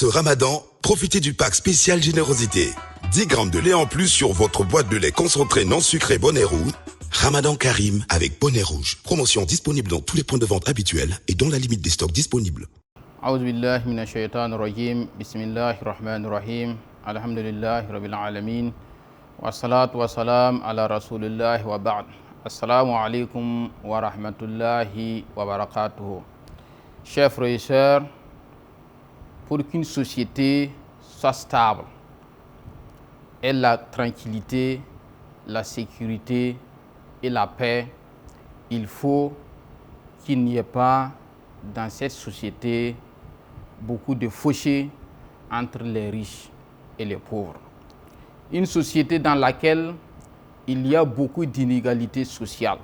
ce ramadan, profitez du pack spécial générosité. 10 grammes de lait en plus sur votre boîte de lait concentré non sucré Bonnet Rouge. Ramadan Karim avec Bonnet Rouge. Promotion disponible dans tous les points de vente habituels et dans la limite des stocks disponibles. A'udhu billahi minash shaitanir rajim. Bismillahir rahmanir rahim. Alhamdulillahi rabbil alamin. Wassalatu wassalam ala rasulillah wa ba'd. Assalamu alaikum wa rahmatullahi wa barakatuh. Chers frères et sœurs, pour qu'une société soit stable, ait la tranquillité, la sécurité et la paix, il faut qu'il n'y ait pas dans cette société beaucoup de fossés entre les riches et les pauvres. Une société dans laquelle il y a beaucoup d'inégalités sociales.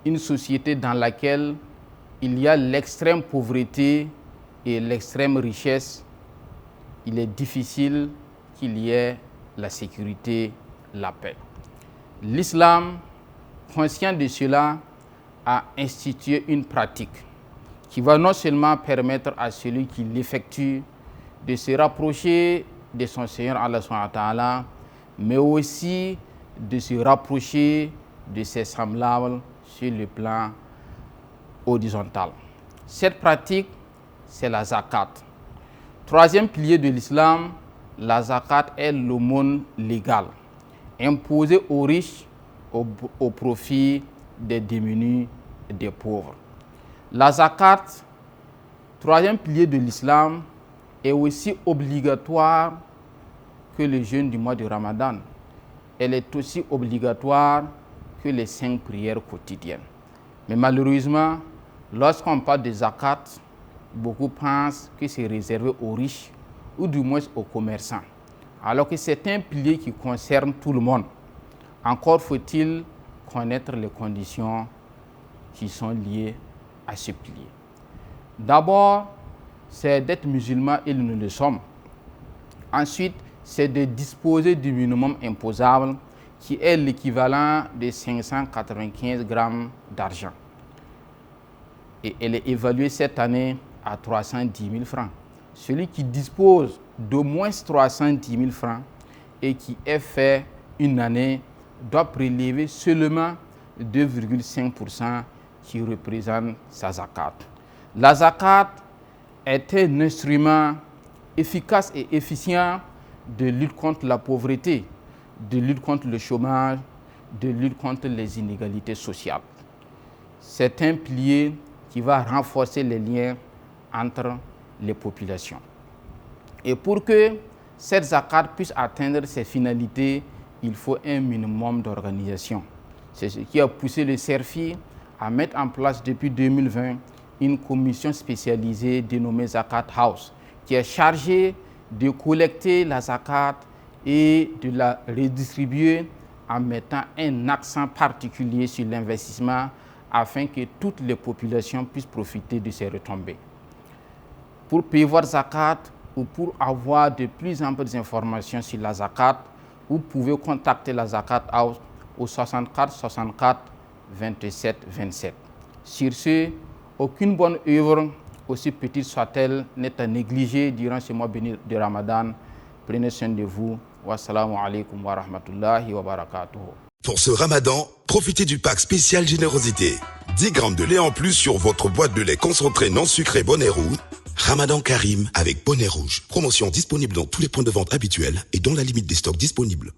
Une société dans laquelle il y a l'extrême pauvreté et l'extrême richesse. Il est difficile qu'il y ait la sécurité, la paix. L'islam, conscient de cela, a institué une pratique qui va non seulement permettre à celui qui l'effectue de se rapprocher de son Seigneur Allah subhanahu wa ta'ala, mais aussi de se rapprocher de ses semblables sur le plan horizontal. Cette pratique, c'est la zakat. Troisième pilier de l'islam, la zakat est l'aumône légale, imposée aux riches au profit des démunis et des pauvres. La zakat, troisième pilier de l'islam, est aussi obligatoire que le jeûne du mois de Ramadan. Elle est aussi obligatoire que les 5 prières quotidiennes. Mais malheureusement, lorsqu'on parle de zakat, beaucoup pensent que c'est réservé aux riches ou du moins aux commerçants, alors que c'est un pilier qui concerne tout le monde. Encore faut-il connaître les conditions qui sont liées à ce pilier. D'abord, c'est d'être musulman et nous le sommes. Ensuite, c'est de disposer du minimum imposable qui est l'équivalent de 595 grammes d'argent. Et elle est évaluée cette année à 310 000 francs. Celui qui dispose d'au moins 310 000 francs et qui est fait une année doit prélever seulement 2,5% qui représente sa zakat. La zakat est un instrument efficace et efficient de lutte contre la pauvreté, de lutte contre le chômage, de lutte contre les inégalités sociales. C'est un pilier qui va renforcer les liens entre les populations. Et pour que cette zakat puisse atteindre ses finalités, il faut un minimum d'organisation. C'est ce qui a poussé le CERFI à mettre en place depuis 2020 une commission spécialisée dénommée Zakat House, qui est chargée de collecter la zakat et de la redistribuer en mettant un accent particulier sur l'investissement afin que toutes les populations puissent profiter de ces retombées. Pour prévoir zakat ou pour avoir de plus amples informations sur la zakat, vous pouvez contacter la Zakat House au 64 64 27 27. Sur ce, aucune bonne œuvre, aussi petite soit-elle, n'est à négliger durant ce mois béni de Ramadan. Prenez soin de vous. Wassalamu alaikum wa rahmatullahi wa barakatuh. Pour ce ramadan, profitez du pack spécial générosité. 10 grammes de lait en plus sur votre boîte de lait concentré non sucré Bonnet Rouge. Ramadan Karim avec Bonnet Rouge. Promotion disponible dans tous les points de vente habituels et dans la limite des stocks disponibles.